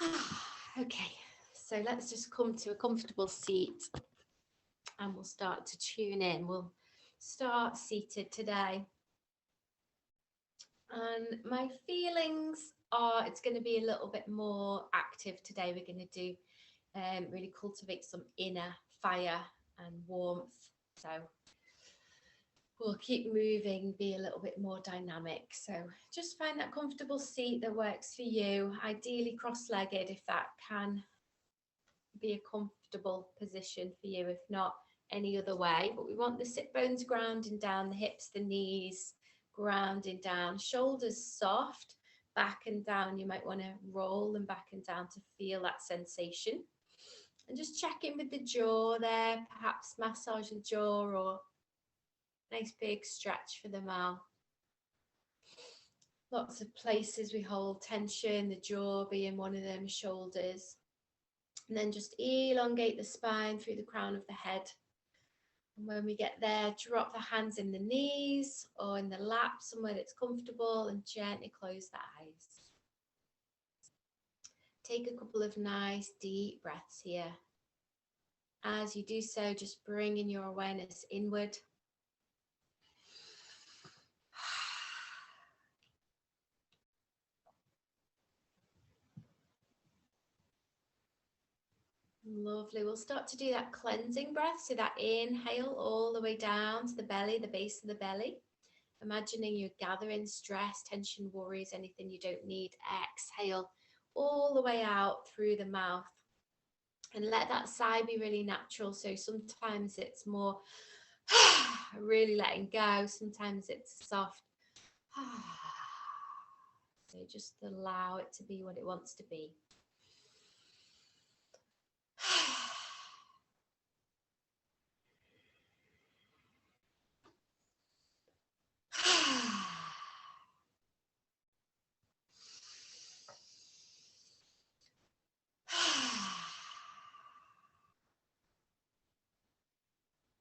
Okay, so let's just come to a comfortable seat and we'll start to tune in. We'll start seated today. And my feelings are it's going to be a little bit more active today. We're going to do really cultivate some inner fire and warmth. So we'll keep moving, be a little bit more dynamic. So just find that comfortable seat that works for you, ideally cross-legged if that can be a comfortable position for you, if not any other way. But we want the sit bones grounding down, the hips, the knees grounding down, shoulders soft, back and down. You might want to roll them back and down to feel that sensation. And just check in with the jaw there, perhaps massage the jaw or nice big stretch for the mouth. Lots of places we hold tension, the jaw being one of them, shoulders. And then just elongate the spine through the crown of the head. And when we get there, drop the hands in the knees or in the lap, somewhere that's comfortable, and gently close the eyes. Take a couple of nice deep breaths here. As you do so, just bringing your awareness inward. Lovely. We'll start to do that cleansing breath. So that inhale all the way down to the belly, the base of the belly. Imagining you're gathering stress, tension, worries, anything you don't need. Exhale all the way out through the mouth. And let that sigh be really natural. So sometimes it's more really letting go. Sometimes it's soft. So just allow it to be what it wants to be.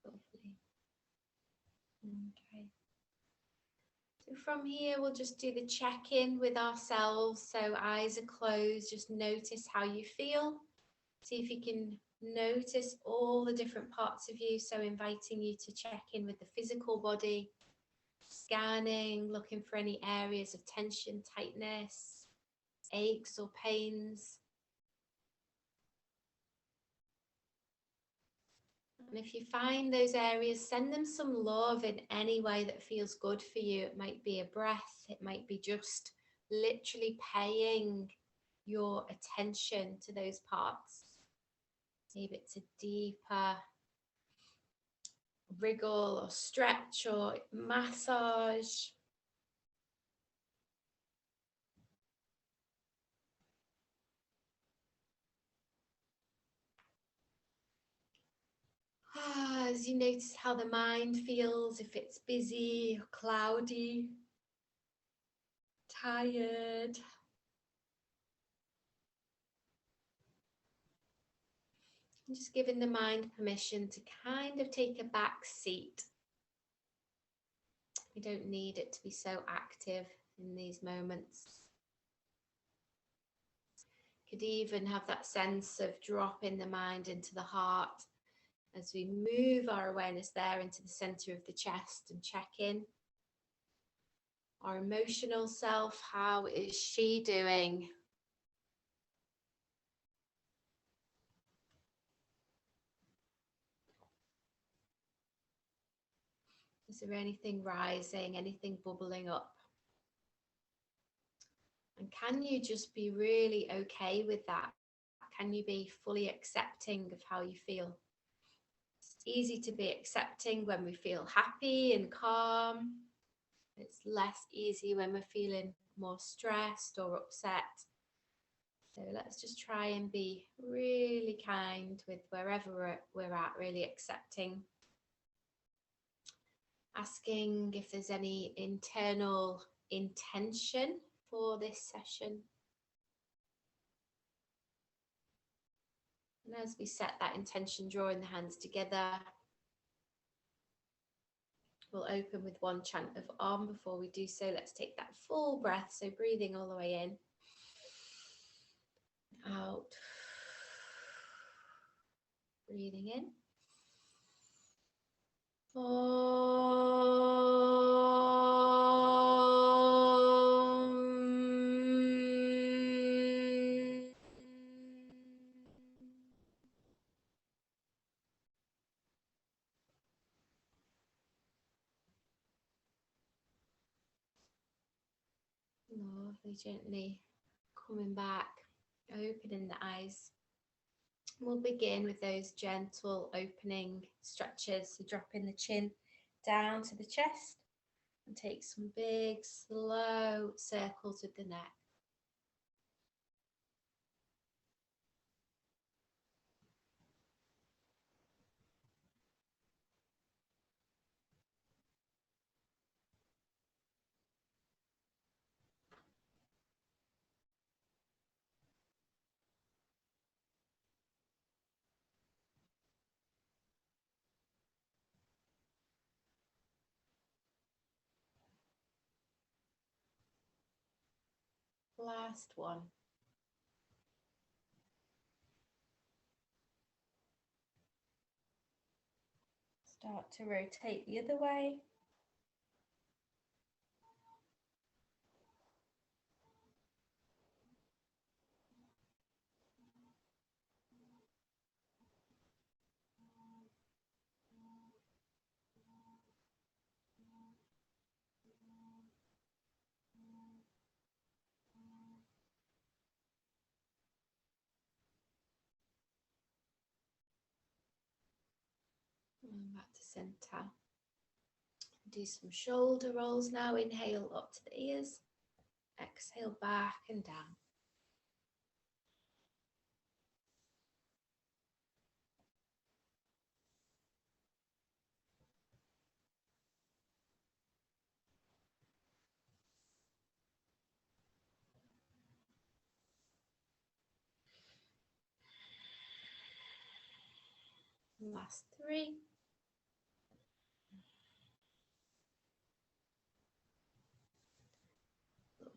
Lovely. Okay. So from here, we'll just do the check-in with ourselves. So eyes are closed. Just notice how you feel. See if you can notice all the different parts of you. So inviting you to check in with the physical body, scanning, looking for any areas of tension, tightness, aches or pains. And if you find those areas, send them some love in any way that feels good for you. It might be a breath, it might be just literally paying your attention to those parts. Maybe it's a deeper wriggle or stretch or massage. As you notice how the mind feels, if it's busy or cloudy, tired. And just giving the mind permission to kind of take a back seat. We don't need it to be so active in these moments. Could even have that sense of dropping the mind into the heart as we move our awareness there into the center of the chest and check in. Our emotional self, how is she doing? Is there anything rising, anything bubbling up? And can you just be really okay with that? Can you be fully accepting of how you feel? It's easy to be accepting when we feel happy and calm. It's less easy when we're feeling more stressed or upset. So let's just try and be really kind with wherever we're at, really accepting. Asking if there's any internal intention for this session. And as we set that intention, drawing the hands together, we'll open with one chant of Om. Before we do so, let's take that full breath. So breathing all the way in. out. Breathing in. Lovely, gently coming back, opening the eyes. We'll begin with those gentle opening stretches, so dropping the chin down to the chest and take some big, slow circles with the neck. Last one. Start to rotate the other way. And back to center. Do some shoulder rolls now. Inhale up to the ears. Exhale back and down. Last three. Lovely.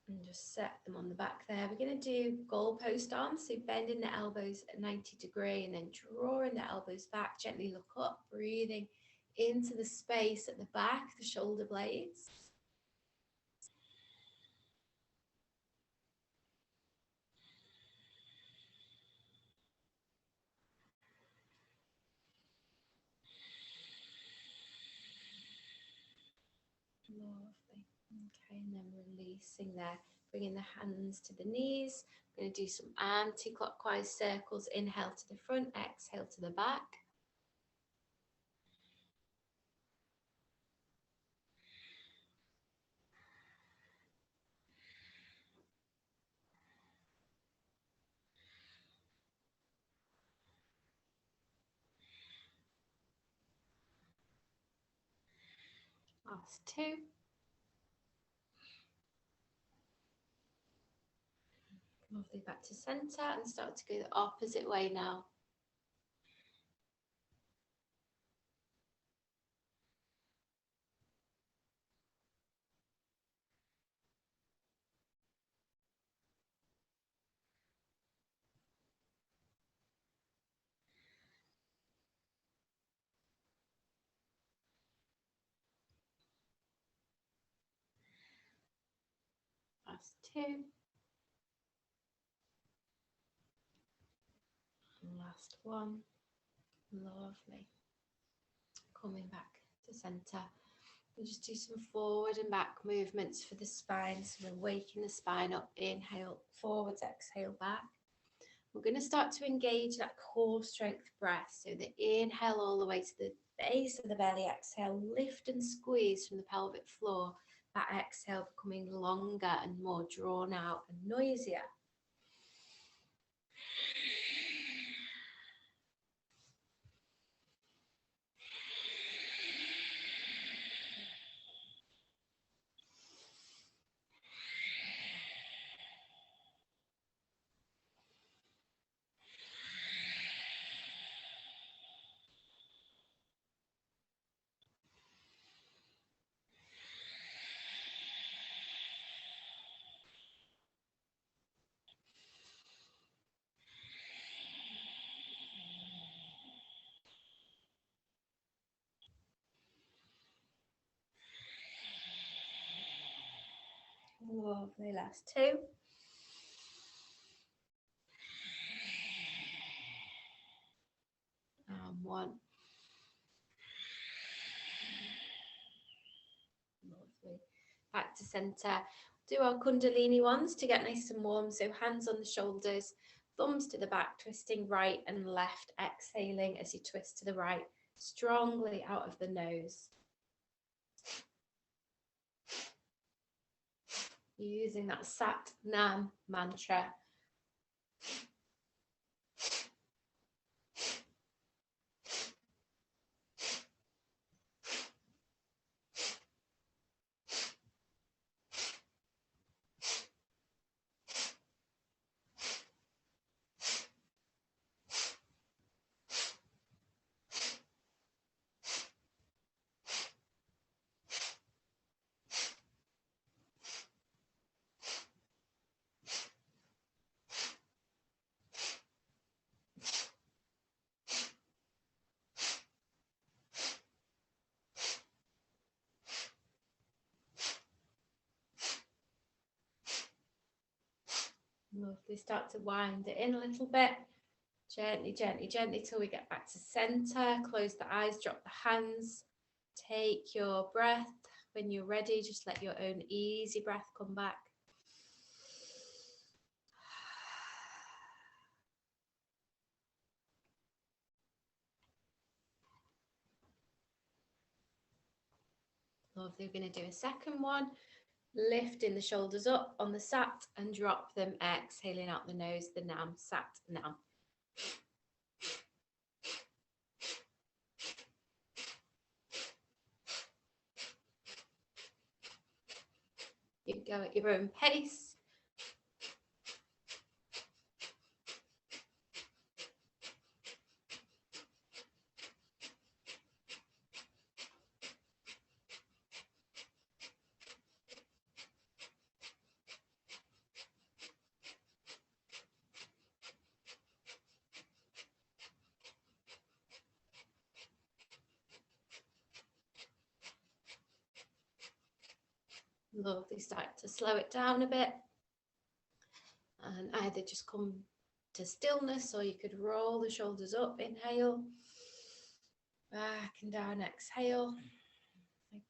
And just set them on the back there. We're going to do goalpost arms, so bending the elbows at 90 degrees and then drawing the elbows back. Gently look up, breathing into the space at the back, the shoulder blades. Lovely. Okay, and then releasing there. Bringing the hands to the knees. We're going to do some anti-clockwise circles. Inhale to the front, exhale to the back. Last two. Lovely, back to center and start to go the opposite way now. Last two. And last one. Lovely. Coming back to center. We'll just do some forward and back movements for the spine. So we're waking the spine up. Inhale forwards, exhale back. We're going to start to engage that core strength breath. So the inhale all the way to the base of the belly. Exhale, lift and squeeze from the pelvic floor. That exhale becoming longer and more drawn out and noisier. Lovely, last two. And one. Lovely. Back to center. Do our Kundalini ones to get nice and warm. So hands on the shoulders, thumbs to the back, twisting right and left, exhaling as you twist to the right, strongly out of the nose. Using that Sat Nam mantra. Lovely. Start to wind it in a little bit. Gently, gently, gently till we get back to center. Close the eyes, drop the hands. Take your breath. When you're ready, just let your own easy breath come back. Lovely. We're going to do a second one. Lifting the shoulders up on the Sat and drop them, exhaling out the nose, the Nam, Sat, Nam. You can go at your own pace. Lovely. Start to slow it down a bit. And either just come to stillness, or you could roll the shoulders up, inhale, back and down, exhale.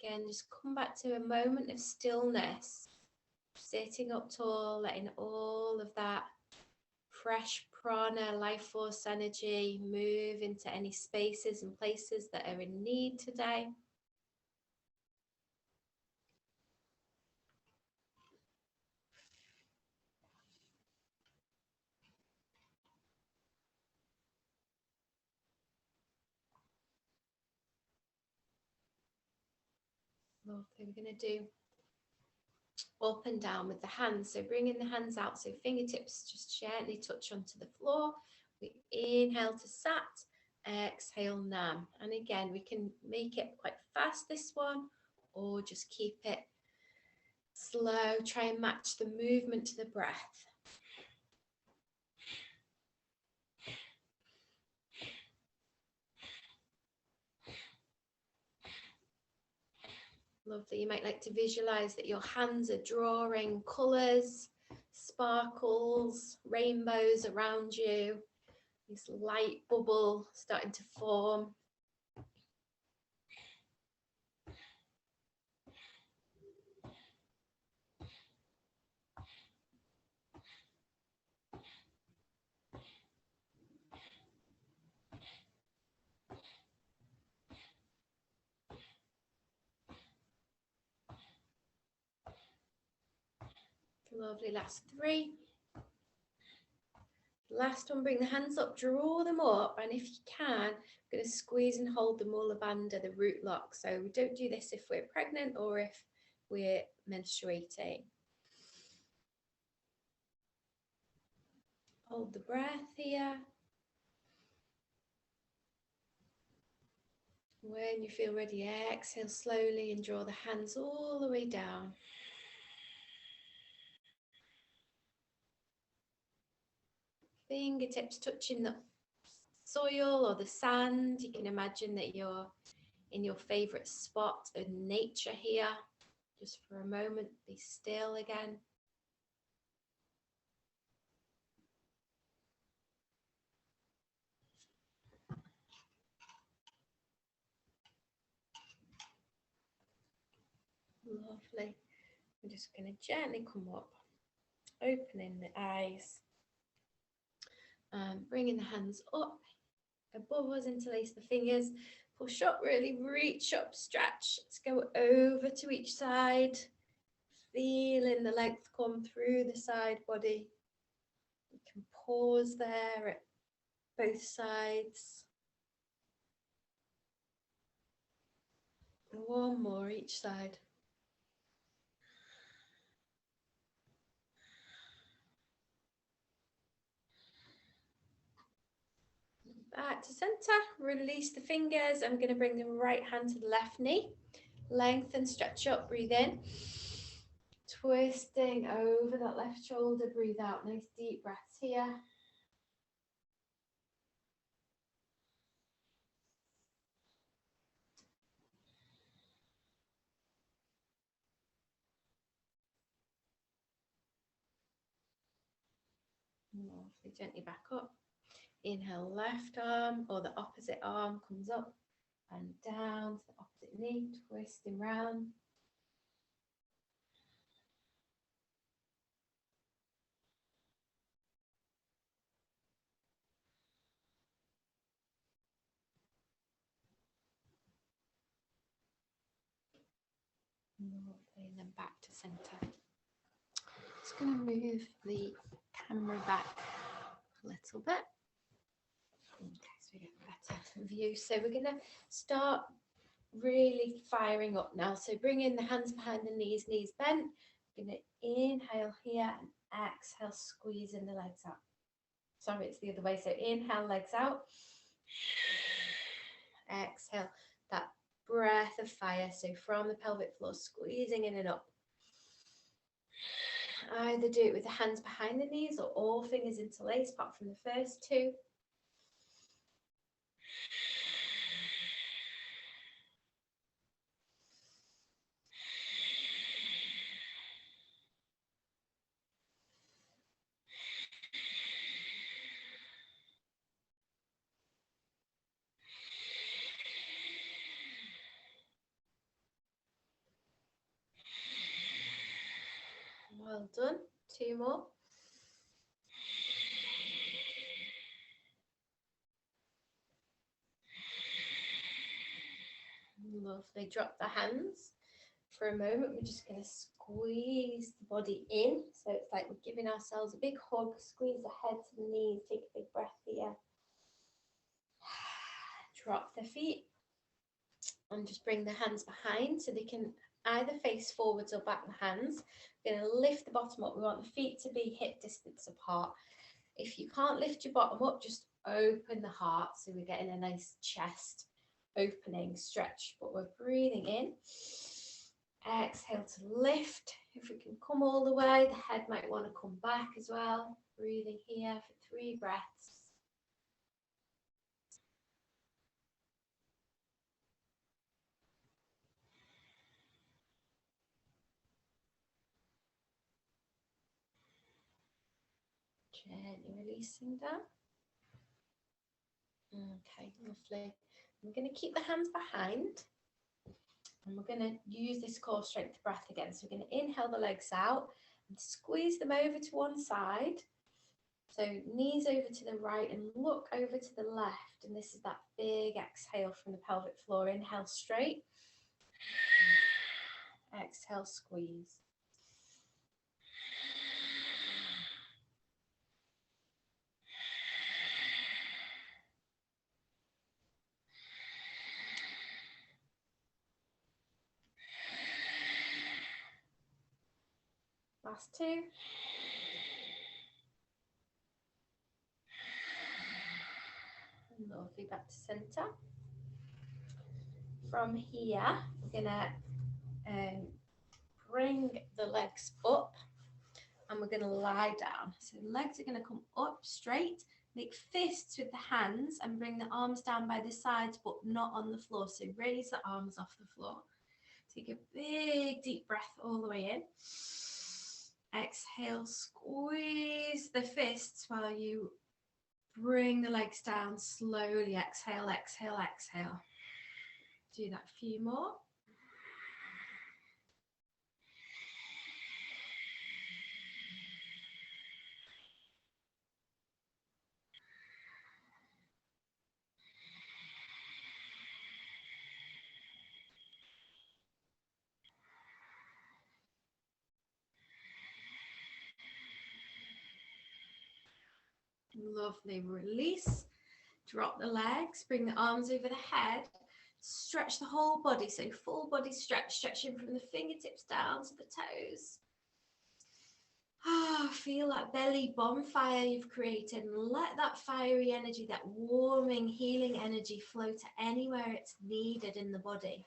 Again, just come back to a moment of stillness, sitting up tall, letting all of that fresh prana, life force energy move into any spaces and places that are in need today. Okay, we're going to do up and down with the hands. So bringing the hands out, so fingertips just gently touch onto the floor. We inhale to Sat, exhale Nam. And again, we can make it quite fast, this one, or just keep it slow. Try and match the movement to the breath. Lovely. You might like to visualize that your hands are drawing colors, sparkles, rainbows around you. This light bubble starting to form. Lovely. Last three. Last one, bring the hands up, draw them up, and if you can, I'm going to squeeze and hold the Mula Bandha, the root lock. So we don't do this if we're pregnant or if we're menstruating. Hold the breath here. When you feel ready, exhale slowly and draw the hands all the way down. Fingertips touching the soil or the sand. You can imagine that you're in your favorite spot of nature here. Just for a moment, be still again. Lovely. We're just going to gently come up, opening the eyes, and bringing the hands up above us, interlace the fingers, push up, really reach up, stretch. Let's go over to each side, feeling the length come through the side body. You can pause there at both sides. One more each side. Back to center, release the fingers. I'm going to bring the right hand to the left knee. Lengthen, stretch up, breathe in. Twisting over that left shoulder, breathe out. Nice deep breaths here. Lovely, gently back up. Inhale, left arm or the opposite arm comes up and down to the opposite knee, twisting round. Lovely, and then back to center. Just going to move the camera back a little bit. Okay, so we get a better view. So we're going to start really firing up now. So bring in the hands behind the knees, knees bent. We're going to inhale here and exhale, squeezing the legs out. Sorry, it's the other way. So inhale, legs out. Exhale, that breath of fire. So from the pelvic floor, squeezing in and up. Either do it with the hands behind the knees or all fingers interlaced, apart from the first two. Well done. Two more. Lovely. Drop the hands for a moment. We're just going to squeeze the body in. So it's like we're giving ourselves a big hug. Squeeze the head to the knees. Take a big breath here. Drop the feet. And just bring the hands behind so they can either face forwards or back the hands. We're going to lift the bottom up. We want the feet to be hip distance apart. If you can't lift your bottom up, just open the heart. So we're getting a nice chest opening stretch, but we're breathing in. Exhale to lift. If we can come all the way, the head might want to come back as well. Breathing here for 3 breaths. Gently releasing down. Okay, lovely. We're going to keep the hands behind. And we're going to use this core strength breath again. So we're going to inhale the legs out and squeeze them over to one side. So knees over to the right and look over to the left. And this is that big exhale from the pelvic floor. Inhale straight. Exhale, squeeze. Last 2. Lovely, back to center. From here, we're gonna bring the legs up and we're gonna lie down. So the legs are gonna come up straight, make fists with the hands and bring the arms down by the sides, but not on the floor. So raise the arms off the floor. Take a big deep breath all the way in. Exhale, squeeze the fists while you bring the legs down slowly. Exhale, exhale, exhale. Do that a few more. Lovely. Release. Drop the legs. Bring the arms over the head. Stretch the whole body. So full body stretch. Stretching from the fingertips down to the toes. Feel that belly bonfire you've created, and let that fiery energy, that warming, healing energy flow to anywhere it's needed in the body.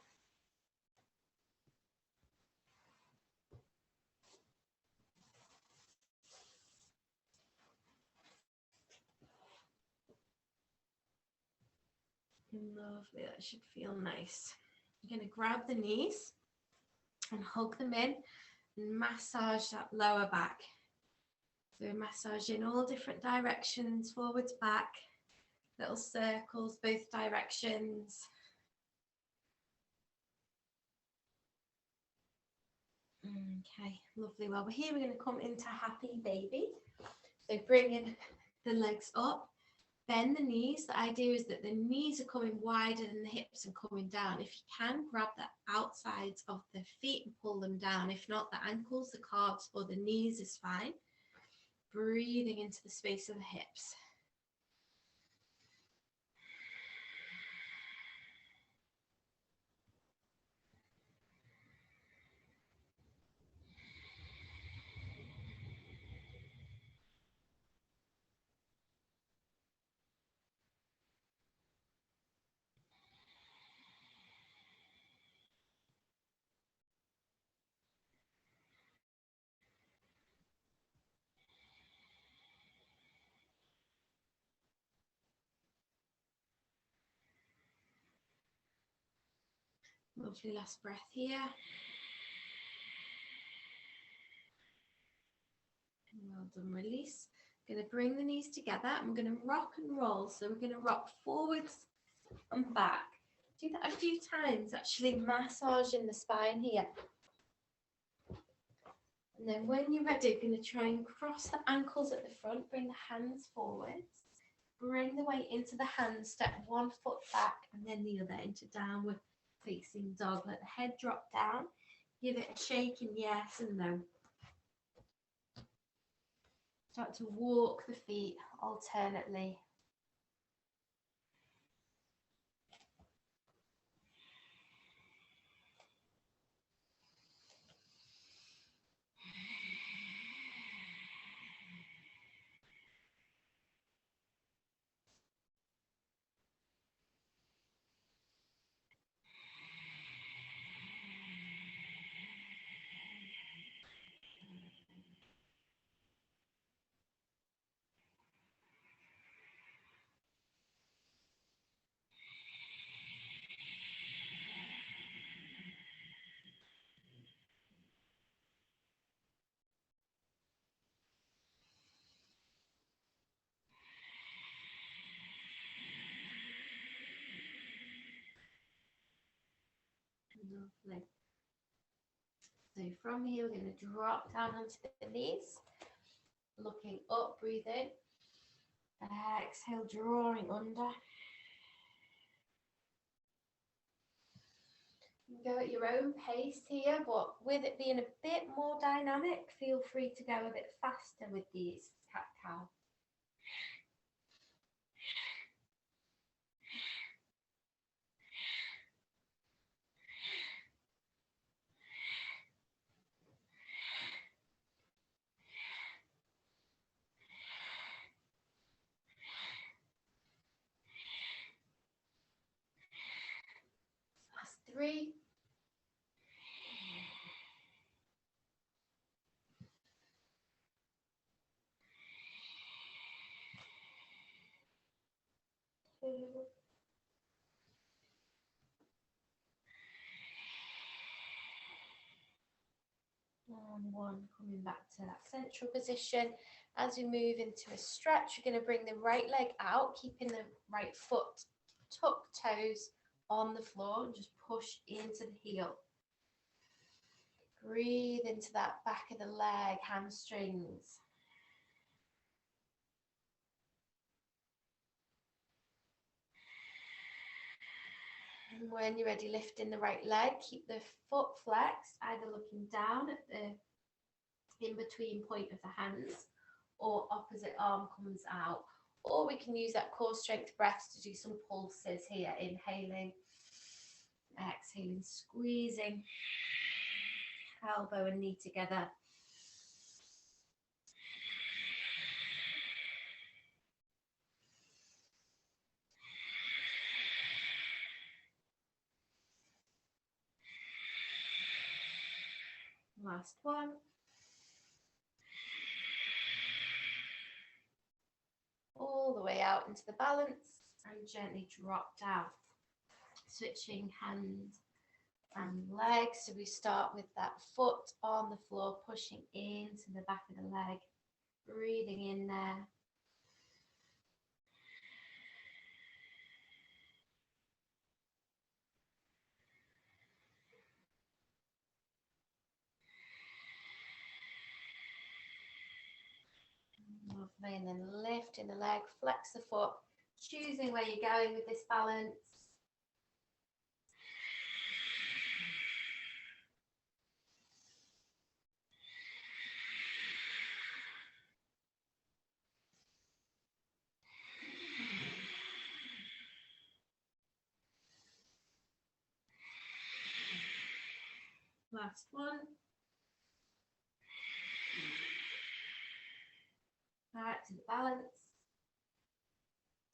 Lovely, that should feel nice. You're going to grab the knees and hug them in and massage that lower back. So massage in all different directions, forwards, back, little circles, both directions. Okay, lovely. Well, here we're going to come into happy baby. So bringing the legs up, bend the knees. The idea is that the knees are coming wider than the hips and coming down. If you can, grab the outsides of the feet and pull them down. If not, the ankles, the calves, or the knees is fine. Breathing into the space of the hips. Lovely, last breath here. Well done, release. I'm going to bring the knees together. I'm going to rock and roll. So we're going to rock forwards and back. Do that a few times, actually massaging the spine here. And then when you're ready, you're going to try and cross the ankles at the front, bring the hands forwards, bring the weight into the hands, step one foot back and then the other into downward facing dog. Let the head drop down, give it a shake in yes and no. Start to walk the feet alternately. Lovely. So from here, we're going to drop down onto the knees, looking up, breathe in. Exhale, drawing under. You can go at your own pace here, but with it being a bit more dynamic, feel free to go a bit faster with these cat-cow. Last 3. And one, coming back to that central position. As we move into a stretch, we're going to bring the right leg out, keeping the right foot, tuck toes on the floor, and just push into the heel. Breathe into that back of the leg, hamstrings. And when you're ready, lifting the right leg, keep the foot flexed, either looking down at the in-between point of the hands, or opposite arm comes out. Or we can use that core strength breath to do some pulses here, inhaling, exhaling, squeezing elbow and knee together. Last one. All the way out into the balance and gently drop down. Switching hands and legs. So we start with that foot on the floor, pushing into the back of the leg, breathing in there. Lovely, and then lifting the leg, flex the foot, choosing where you're going with this balance. Last one. Back to the balance.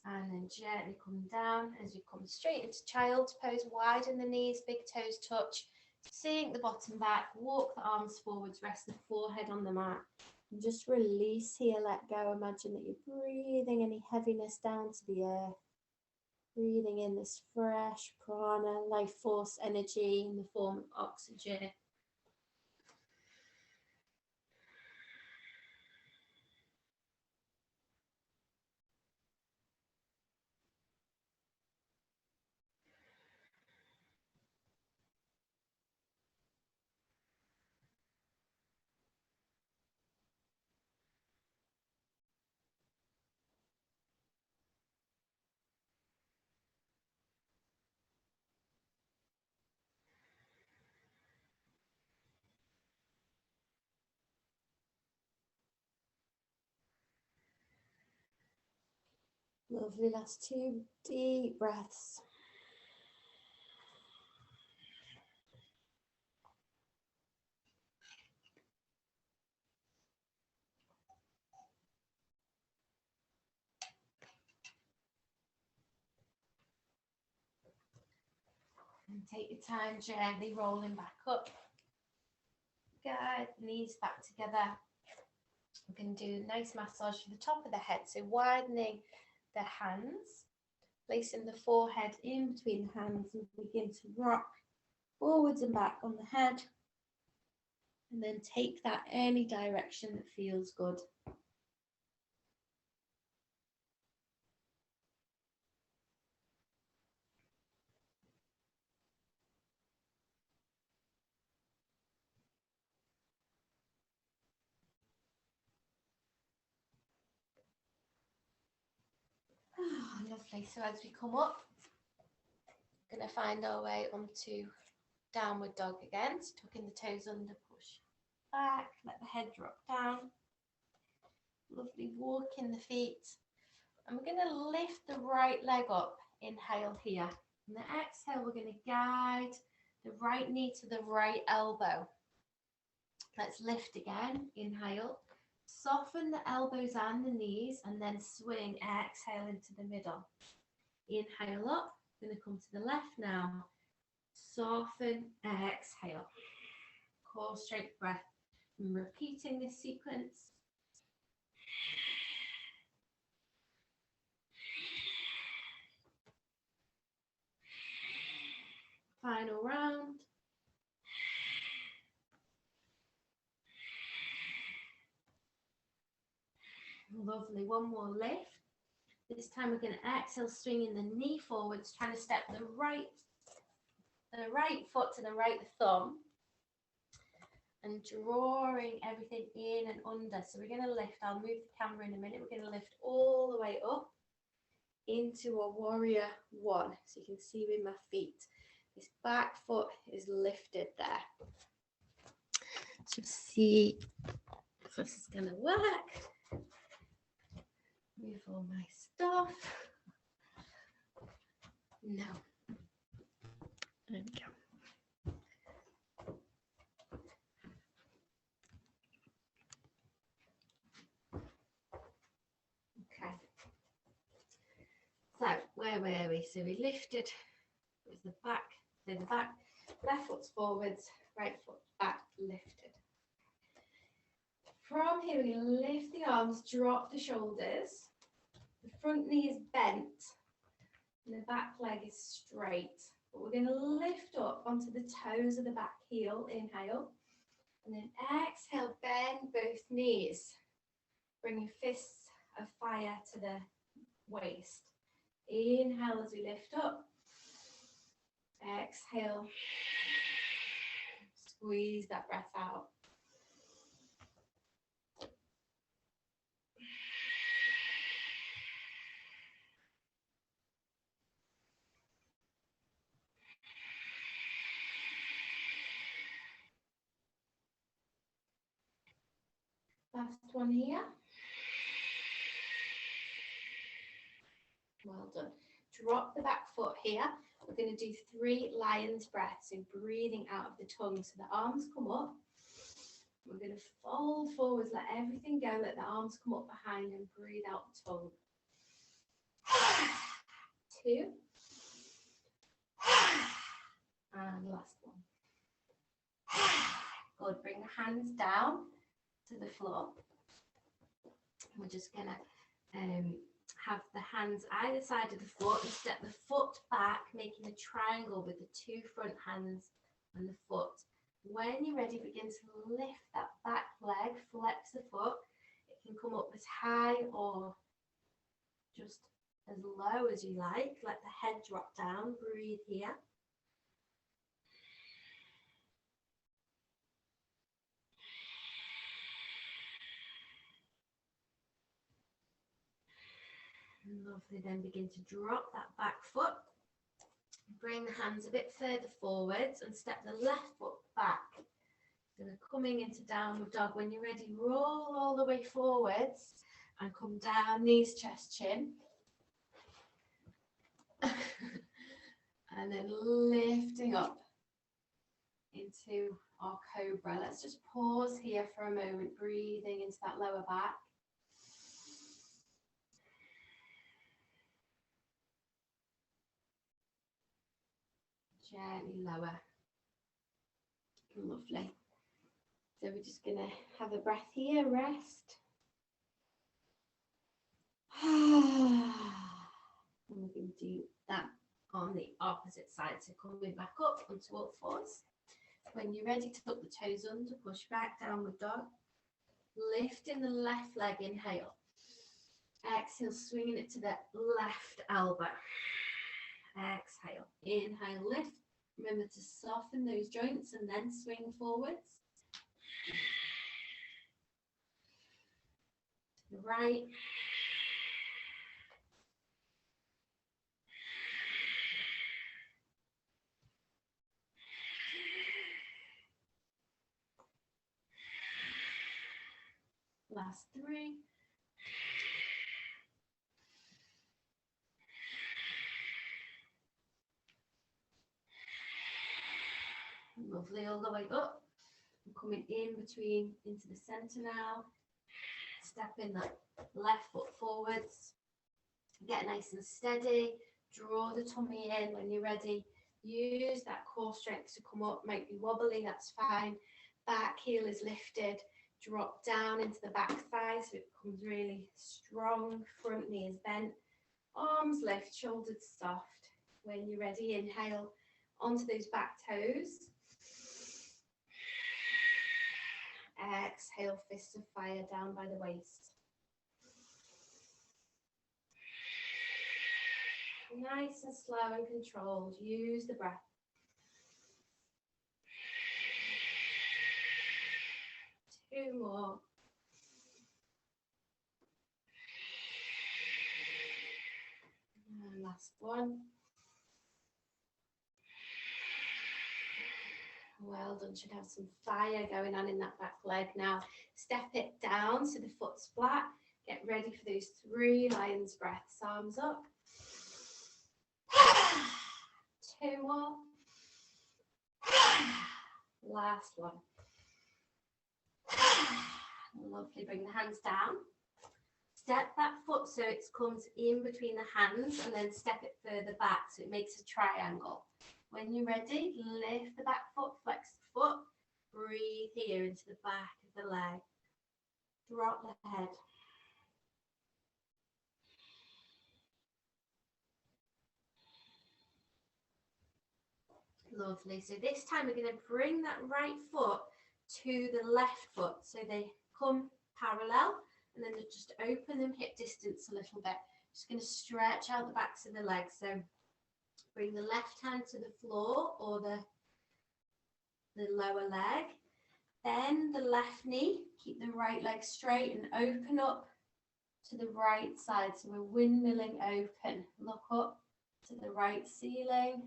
And then gently come down as you come straight into child's pose. Widen the knees, big toes touch. Sink the bottom back, walk the arms forwards, rest the forehead on the mat. And just release here, let go. Imagine that you're breathing any heaviness down to the earth. Breathing in this fresh prana, life force energy in the form of oxygen. Lovely, last two deep breaths. And take your time, gently rolling back up. Good, knees back together. We can do a nice massage for the top of the head. So widening the hands, placing the forehead in between the hands and begin to rock forwards and back on the head. And then take that any direction that feels good. Oh, lovely. So as we come up, we're going to find our way onto downward dog again. So tucking the toes under, push back, let the head drop down. Lovely, walking the feet. And we're going to lift the right leg up. Inhale here. And the exhale, we're going to guide the right knee to the right elbow. Let's lift again. Inhale. Soften the elbows and the knees, and then swing. Exhale into the middle. Inhale up. Going to come to the left now. Soften. Exhale. Core strength breath. And repeating this sequence. Final round. Lovely. One more lift. This time we're going to exhale, swinging the knee forwards, trying to step the right foot to the right thumb, and drawing everything in and under. So we're going to lift. I'll move the camera in a minute. We're going to lift all the way up into a warrior one. So you can see with my feet, this back foot is lifted there. So see if this is going to work. Move all my stuff. No. There we go. Okay. So where were we? So we lifted with the back, so the back, left foot's forwards, right foot back, lifted. From here, we're going to lift the arms, drop the shoulders. The front knee is bent and the back leg is straight. But we're going to lift up onto the toes of the back heel, inhale. And then exhale, bend both knees. Bring your fists of fire to the waist. Inhale as we lift up. Exhale. Squeeze that breath out. Last one here. Well done. Drop the back foot here. We're going to do 3 lion's breaths. So breathing out of the tongue. So the arms come up. We're going to fold forwards, let everything go, let the arms come up behind and breathe out the tongue. 2. And last one. Good. Bring the hands down to the floor. We're just going to have the hands either side of the foot and step the foot back, making a triangle with the 2 front hands and the foot. When you're ready, begin to lift that back leg, flex the foot. It can come up as high or just as low as you like. Let the head drop down. Breathe here. Lovely. Then begin to drop that back foot. Bring the hands a bit further forwards and step the left foot back. So we're coming into downward dog. When you're ready, roll all the way forwards and come down, knees, chest, chin. And then lifting up into our cobra. Let's just pause here for a moment, breathing into that lower back. Gently lower. Lovely. So we're just going to have a breath here, rest. And we're going to do that on the opposite side. So coming back up onto all fours. When you're ready to tuck the toes under, push back, downward dog. Lifting the left leg, inhale. Exhale, swinging it to the left elbow. Exhale, inhale, lift. Remember to soften those joints and then swing forwards. To the right. Last 3. Lovely, all the way up. I'm coming in between into the center now. Stepping that left foot forwards. Get nice and steady. Draw the tummy in when you're ready. Use that core strength to come up. Might be wobbly, that's fine. Back heel is lifted. Drop down into the back thigh so it becomes really strong. Front knee is bent. Arms lift, shoulders soft. When you're ready, inhale onto those back toes. Exhale, fist of fire down by the waist. Nice and slow and controlled. Use the breath. Two more. And last one. Well done. Should have some fire going on in that back leg now. Step it down so the foot's flat. Get ready for those 3 lion's breaths. Arms up. 2 more. Last one. Lovely. Bring the hands down. Step that foot so it comes in between the hands and then step it further back so it makes a triangle. When you're ready, lift the back foot, flex the foot. Breathe here into the back of the leg. Drop the head. Lovely. So this time we're going to bring that right foot to the left foot so they come parallel, and then just open them hip distance a little bit. Just going to stretch out the backs of the legs. So bring the left hand to the floor or the lower leg. Bend the left knee. Keep the right leg straight and open up to the right side. So we're windmilling open. Look up to the right ceiling.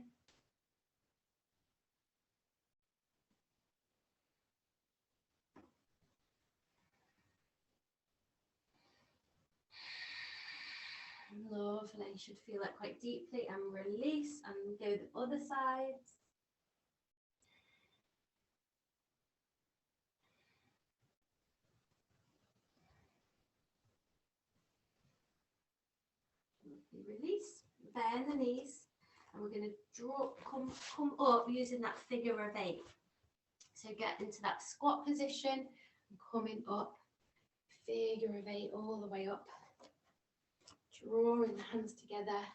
Lovely. You should feel that quite deeply and release and go the other side. Release, bend the knees, and we're going to drop, come up using that figure of 8. So get into that squat position and coming up, figure of 8 all the way up. Drawing the hands together.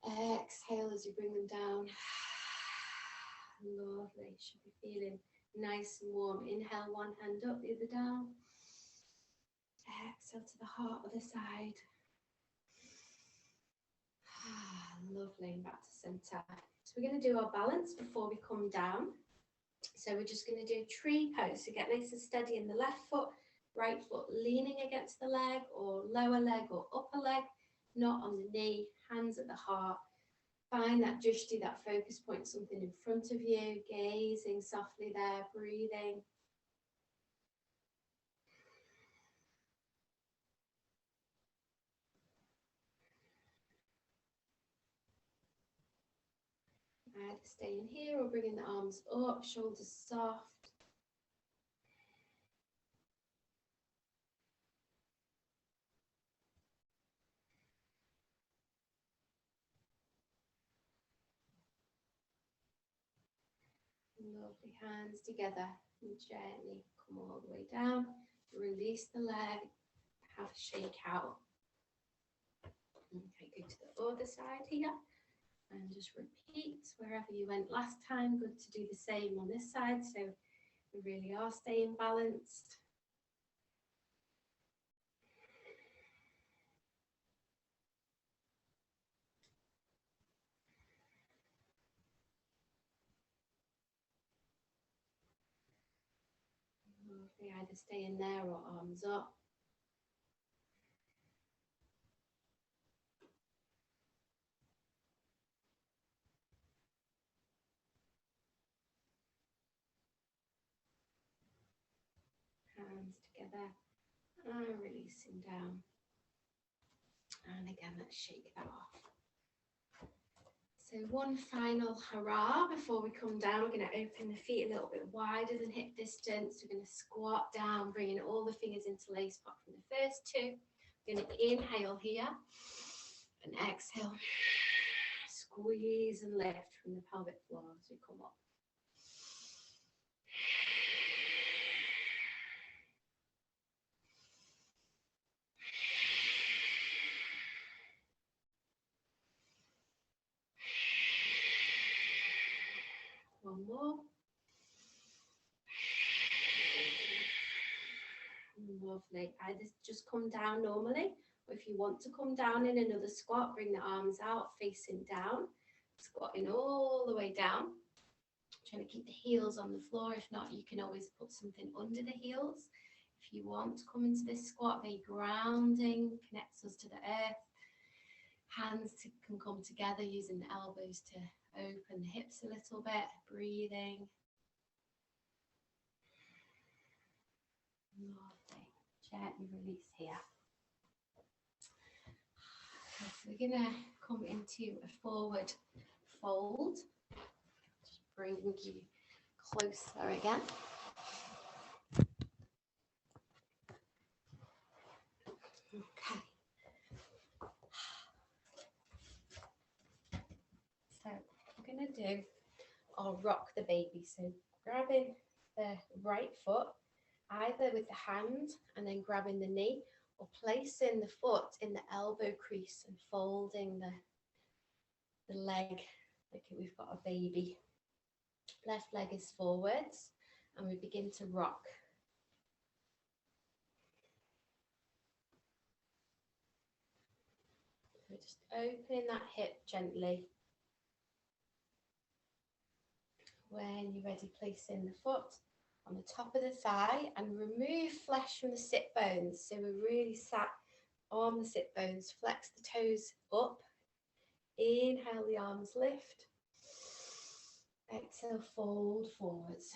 Exhale as you bring them down. Lovely. Should be feeling nice and warm. Inhale, one hand up, the other down. Exhale to the heart, other side. Lovely, and back to center. So we're going to do our balance before we come down. So we're just going to do a tree pose. So get nice and steady in the left foot, right foot leaning against the leg or lower leg or upper leg, not on the knee, hands at the heart. Find that drishti, that focus point, something in front of you, gazing softly there, breathing. Either staying here or bringing the arms up, shoulders soft. Lovely, hands together and gently come all the way down. Release the leg, have a shake out. Okay, go to the other side here. And just repeat wherever you went last time. Good to do the same on this side, so we really are staying balanced. Lovely, either stay in there or arms up. Hands together and releasing down. And again, let's shake that off. So one final hurrah before we come down. We're going to open the feet a little bit wider than hip distance. We're going to squat down, bringing all the fingers into lace pot from the first 2. We're going to inhale here and exhale. Squeeze and lift from the pelvic floor as we come up. One more. Lovely. Either just come down normally Or if you want to come down in another squat, bring the arms out, facing down, squatting all the way down. Trying to keep the heels on the floor. If not, you can always put something under the heels. If you want to come into this squat, very grounding, connects us to the earth. Hands can come together using the elbows to open the hips a little bit, breathing. Lovely. Gently release here. Okay, so we're going to come into a forward fold. Just bring you closer again. Okay. So we're going to do our rock the baby. So grabbing the right foot, either with the hand and then grabbing the knee, or placing the foot in the elbow crease and folding the leg like we've got a baby. Left leg is forwards and we begin to rock. We're just opening that hip gently. When you're ready, placing the foot on the top of the thigh and remove flesh from the sit bones. So we're really sat on the sit bones. Flex the toes up. Inhale, the arms lift. Exhale, fold forwards.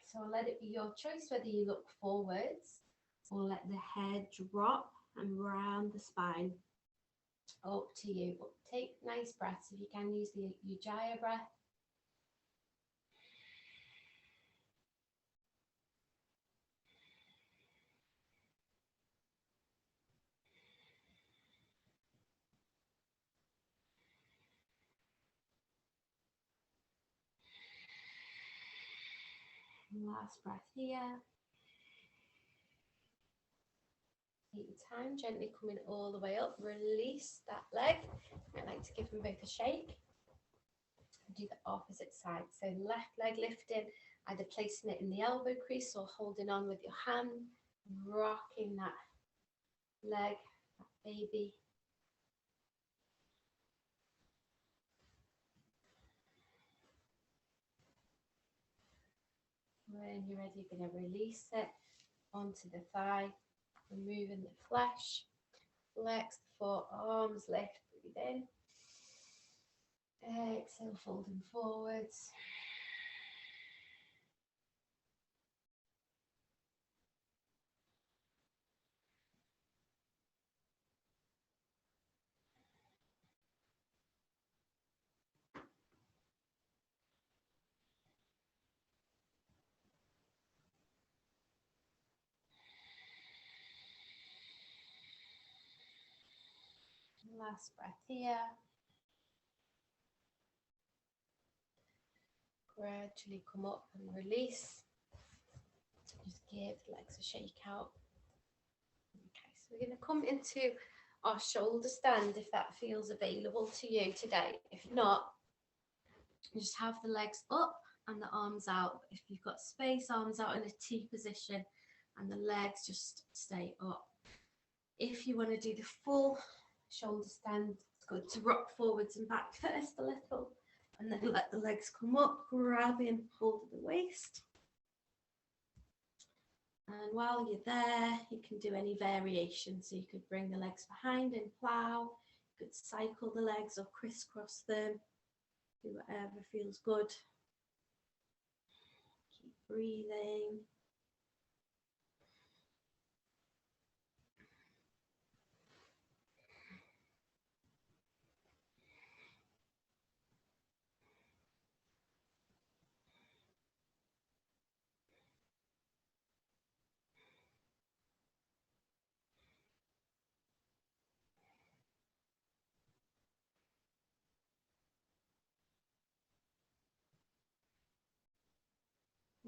So I'll let it be your choice whether you look forwards or let the head drop and round the spine. Up to you. But take nice breaths. If you can, use the Ujjayi breath. Last breath here. Take your time, gently coming all the way up. Release that leg. I like to give them both a shake. Do the opposite side. So left leg lifting, either placing it in the elbow crease or holding on with your hand, rocking that leg, that baby. When you're ready, you're going to release it onto the thigh, removing the flesh. Flex the foot, arms lift, breathe in. Exhale, folding forwards. Last breath here. Gradually come up and release. Just give the legs a shake out. Okay, so we're going to come into our shoulder stand if that feels available to you today. If not, just have the legs up and the arms out. If you've got space, arms out in a T position and the legs just stay up. If you want to do the full shoulder stand, it's good to rock forwards and back first a little and then let the legs come up, grabbing hold of the waist. And while you're there, you can do any variation. So you could bring the legs behind and plow. You could cycle the legs or crisscross them. Do whatever feels good. Keep breathing.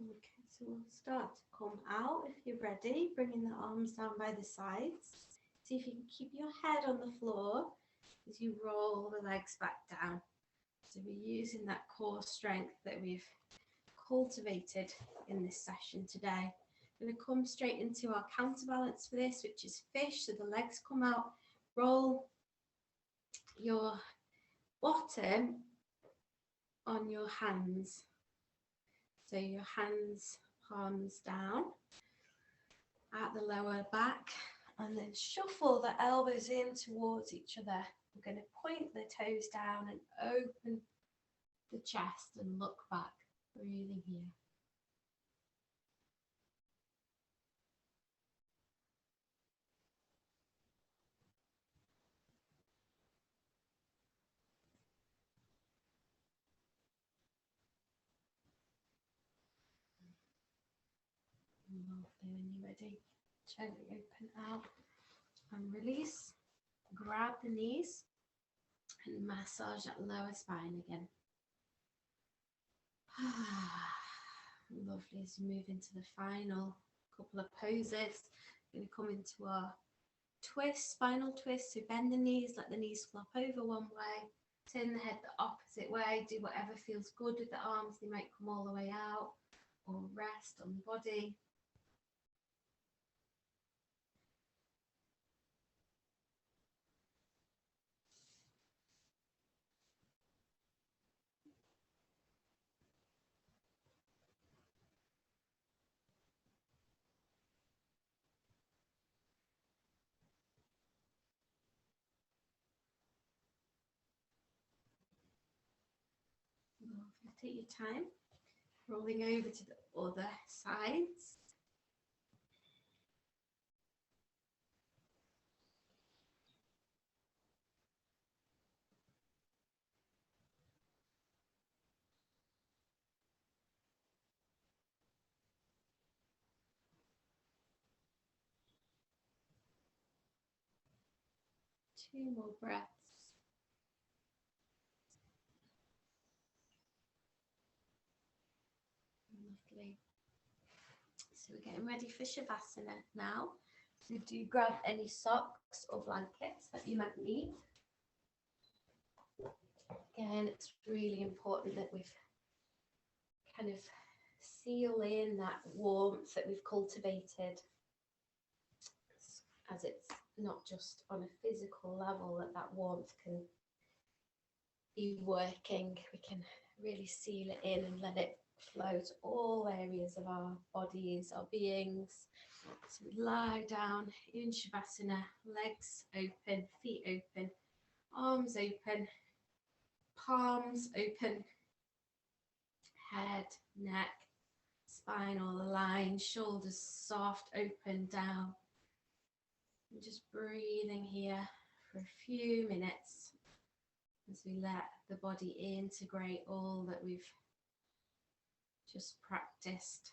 Okay, so we'll start to come out if you're ready, bringing the arms down by the sides. See if you can keep your head on the floor as you roll the legs back down. So we're using that core strength that we've cultivated in this session today. Going to come straight into our counterbalance for this, which is fish. So the legs come out, roll your bottom on your hands. So your hands, palms down at the lower back, and then shuffle the elbows in towards each other. We're going to point the toes down and open the chest and look back, breathing here. Lovely. When you're ready, gently open out and release. Grab the knees and massage that lower spine again. Lovely. As we move into the final couple of poses, we're going to come into our twist, spinal twist. So bend the knees, let the knees flop over one way, turn the head the opposite way, do whatever feels good with the arms. They might come all the way out or rest on the body. Lovely. Take your time, rolling over to the other sides. Two more breaths. Lovely. So we're getting ready for Shavasana now. So do grab any socks or blankets that you might need. Again, it's really important that we've kind of seal in that warmth that we've cultivated, as it's not just on a physical level that warmth can be working. We can really seal it in and let it flow to all areas of our bodies, our beings. So we lie down in Shavasana, legs open, feet open, arms open, palms open, head, neck, spine all aligned, shoulders soft, open down. And just breathing here for a few minutes as we let the body integrate all that we've just practiced.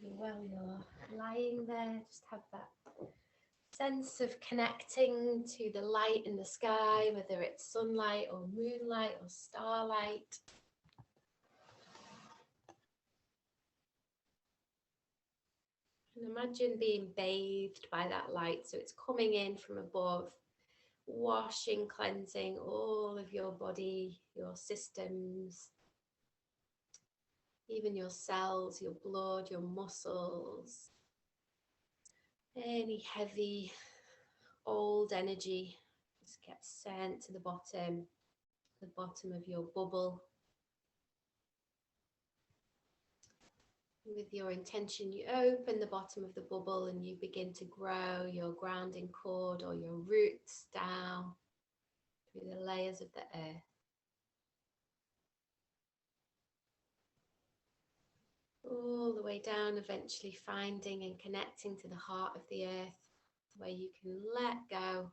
maybe while you're lying there, just have that sense of connecting to the light in the sky, whether it's sunlight or moonlight or starlight. And imagine being bathed by that light. So it's coming in from above, washing, cleansing all of your body, your systems, even your cells, your blood, your muscles. Any heavy, old energy just gets sent to the bottom of your bubble. With your intention, you open the bottom of the bubble and you begin to grow your grounding cord or your roots down through the layers of the earth. All the way down, eventually finding and connecting to the heart of the earth, where you can let go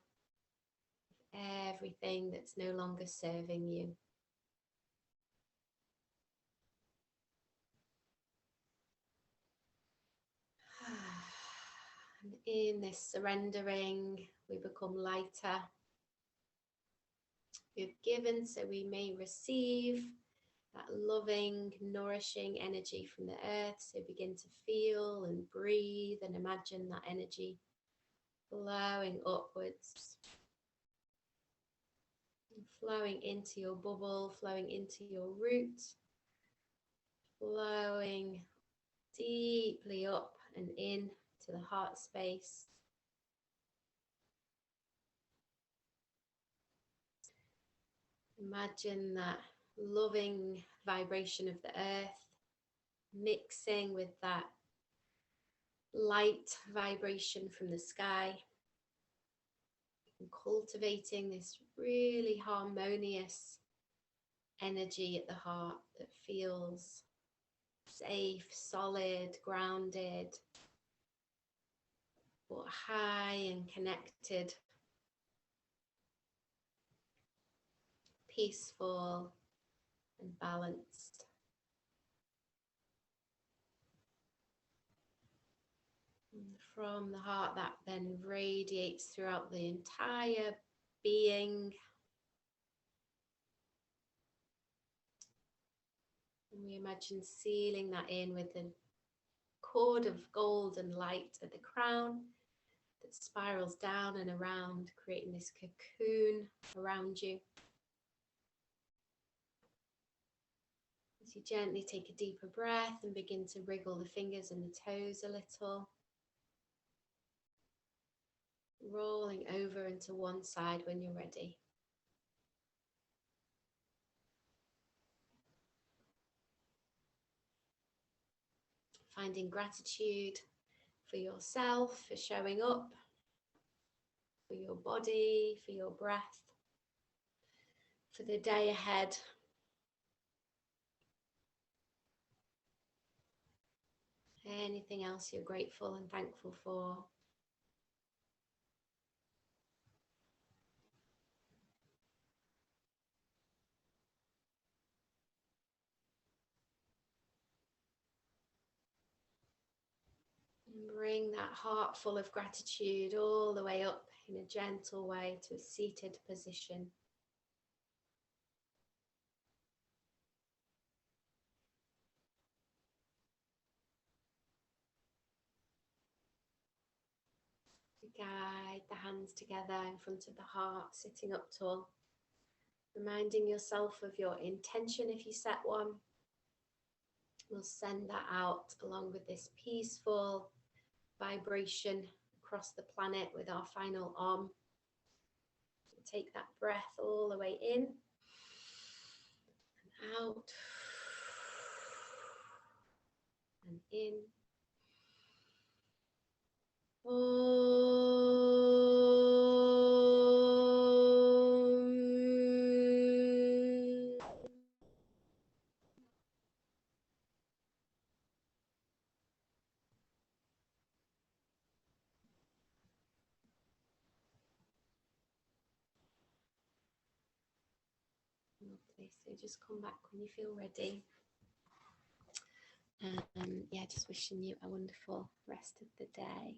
of everything that's no longer serving you. And in this surrendering, we become lighter. We've given so we may receive that loving, nourishing energy from the earth. So begin to feel and breathe and imagine that energy flowing upwards, and flowing into your bubble, flowing into your root, flowing deeply up and in to the heart space. Imagine that loving vibration of the earth mixing with that light vibration from the sky, and cultivating this really harmonious energy at the heart that feels safe, solid, grounded, but high and connected, peaceful and balanced. And from the heart, that then radiates throughout the entire being. And we imagine sealing that in with a cord of golden light at the crown that spirals down and around, creating this cocoon around you. As you gently take a deeper breath and begin to wriggle the fingers and the toes a little, rolling over into one side when you're ready. Finding gratitude for yourself, for showing up, for your body, for your breath, for the day ahead. Anything else you're grateful and thankful for. And bring that heart full of gratitude all the way up in a gentle way to a seated position. Guide the hands together in front of the heart, sitting up tall. Reminding yourself of your intention if you set one. We'll send that out along with this peaceful vibration across the planet with our final Om. Take that breath all the way in and out and in. Lovely. So just come back when you feel ready. Yeah, just wishing you a wonderful rest of the day.